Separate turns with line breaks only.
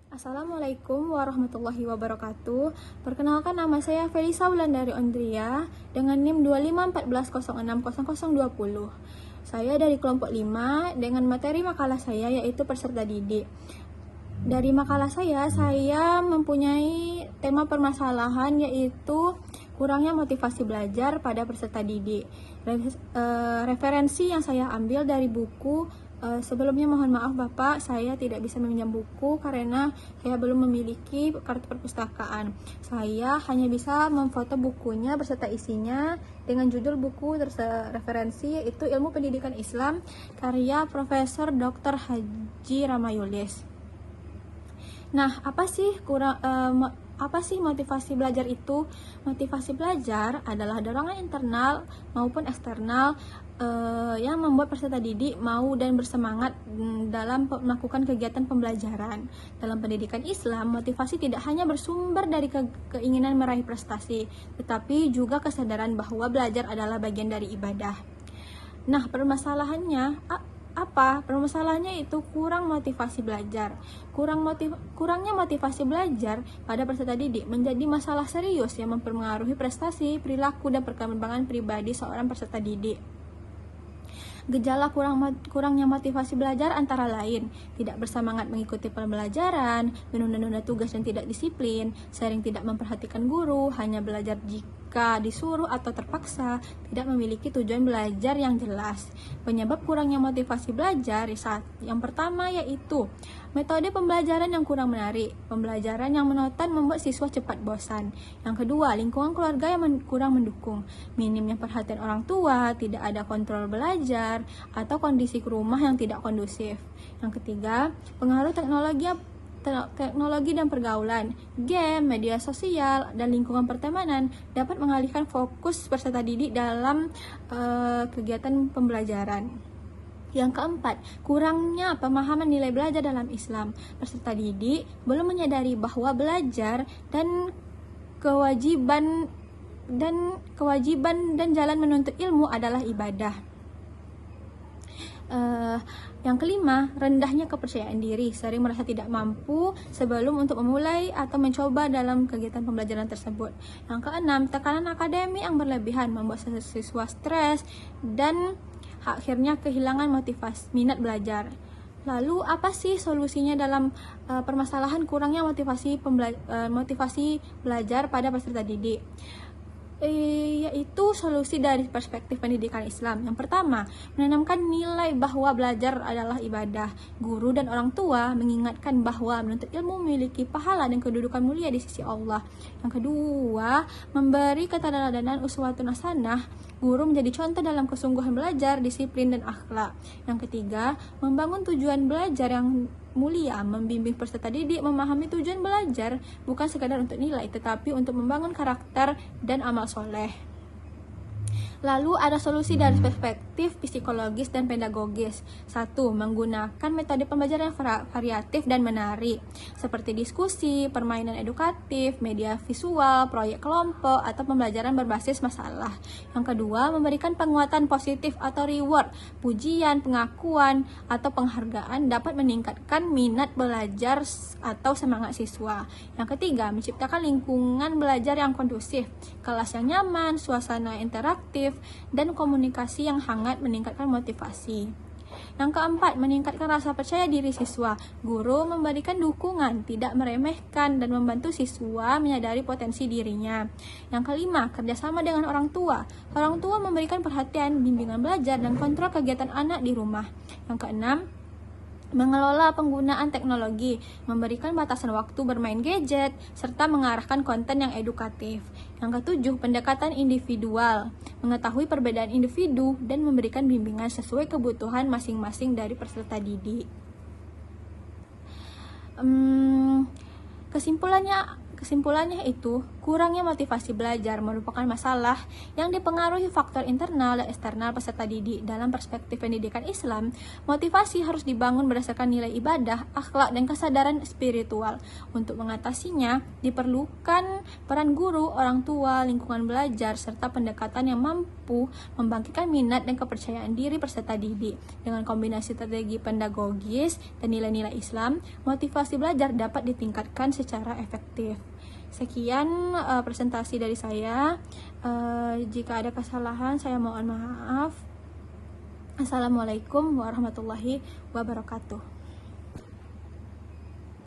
Assalamualaikum warahmatullahi wabarakatuh. Perkenalkan, nama saya Felisa Wulandari Ondria dengan NIM 2514060020. Saya dari kelompok 5 dengan materi makalah saya yaitu peserta didik. Dari makalah saya mempunyai tema permasalahan yaitu kurangnya motivasi belajar pada peserta didik. Referensi yang saya ambil dari buku. Sebelumnya mohon maaf Bapak, saya tidak bisa meminjam buku karena saya belum memiliki kartu perpustakaan. Saya hanya bisa memfoto bukunya beserta isinya dengan judul buku referensi yaitu Ilmu Pendidikan Islam karya Profesor Dr. Haji Ramayulis. Nah, apa sih motivasi belajar itu? Motivasi belajar adalah dorongan internal maupun eksternal yang membuat peserta didik mau dan bersemangat dalam melakukan kegiatan pembelajaran. Dalam pendidikan Islam, motivasi tidak hanya bersumber dari keinginan meraih prestasi, tetapi juga kesadaran bahwa belajar adalah bagian dari ibadah. Nah, permasalahannya apa? Permasalahannya itu kurang motivasi belajar. Kurangnya motivasi belajar pada peserta didik menjadi masalah serius yang mempengaruhi prestasi, perilaku, dan perkembangan pribadi seorang peserta didik. Gejala kurangnya motivasi belajar antara lain tidak bersemangat mengikuti pembelajaran, menunda-nunda tugas dan tidak disiplin, sering tidak memperhatikan guru, hanya belajar jika disuruh atau terpaksa, tidak memiliki tujuan belajar yang jelas. Penyebab kurangnya motivasi belajar yang pertama yaitu metode pembelajaran yang kurang menarik, pembelajaran yang monoton membuat siswa cepat bosan. Yang kedua, lingkungan keluarga yang kurang mendukung, minimnya perhatian orang tua, tidak ada kontrol belajar, atau kondisi rumah yang tidak kondusif. Yang ketiga, pengaruh teknologi dan pergaulan, game, media sosial, dan lingkungan pertemanan dapat mengalihkan fokus peserta didik dalam kegiatan pembelajaran. Yang keempat, kurangnya pemahaman nilai belajar dalam Islam. Peserta didik belum menyadari bahwa belajar dan kewajiban dan jalan menuntut ilmu adalah ibadah. Yang kelima, rendahnya kepercayaan diri, sering merasa tidak mampu sebelum untuk memulai atau mencoba dalam kegiatan pembelajaran tersebut. Yang keenam, tekanan akademik yang berlebihan membuat siswa stres dan akhirnya kehilangan motivasi minat belajar. Lalu apa sih solusinya dalam permasalahan kurangnya motivasi belajar pada peserta didik? Yaitu solusi dari perspektif pendidikan Islam. Yang pertama, menanamkan nilai bahwa belajar adalah ibadah. Guru dan orang tua mengingatkan bahwa menuntut ilmu memiliki pahala dan kedudukan mulia di sisi Allah. Yang kedua, memberi keteladanan uswatun hasanah. Guru menjadi contoh dalam kesungguhan belajar, disiplin, dan akhlak. Yang ketiga, membangun tujuan belajar yang mulia, membimbing peserta didik memahami tujuan belajar bukan sekadar untuk nilai, tetapi untuk membangun karakter dan amal soleh. Lalu ada solusi dari perspektif psikologis dan pedagogis. 1. Menggunakan metode pembelajaran yang variatif dan menarik, seperti diskusi, permainan edukatif, media visual, proyek kelompok, atau pembelajaran berbasis masalah. Yang kedua, memberikan penguatan positif atau reward, pujian, pengakuan, atau penghargaan dapat meningkatkan minat belajar atau semangat siswa. Yang ketiga, menciptakan lingkungan belajar yang kondusif, kelas yang nyaman, suasana interaktif, dan komunikasi yang hangat meningkatkan motivasi. Yang keempat, meningkatkan rasa percaya diri siswa. Guru memberikan dukungan, tidak meremehkan, dan membantu siswa menyadari potensi dirinya. Yang kelima, kerjasama dengan orang tua. Orang tua memberikan perhatian, bimbingan belajar, dan kontrol kegiatan anak di rumah. Yang keenam, mengelola penggunaan teknologi, memberikan batasan waktu bermain gadget, serta mengarahkan konten yang edukatif. Yang ketujuh, pendekatan individual, mengetahui perbedaan individu dan memberikan bimbingan sesuai kebutuhan masing-masing dari peserta Kesimpulannya itu, kurangnya motivasi belajar merupakan masalah yang dipengaruhi faktor internal dan eksternal peserta didik. Dalam perspektif pendidikan Islam, motivasi harus dibangun berdasarkan nilai ibadah, akhlak, dan kesadaran spiritual. Untuk mengatasinya, diperlukan peran guru, orang tua, lingkungan belajar, serta pendekatan yang mampu membangkitkan minat dan kepercayaan diri peserta didik. Dengan kombinasi strategi pedagogis dan nilai-nilai Islam, motivasi belajar dapat ditingkatkan secara efektif. Sekian presentasi dari saya. Jika ada kesalahan, saya mohon maaf. Assalamualaikum warahmatullahi wabarakatuh.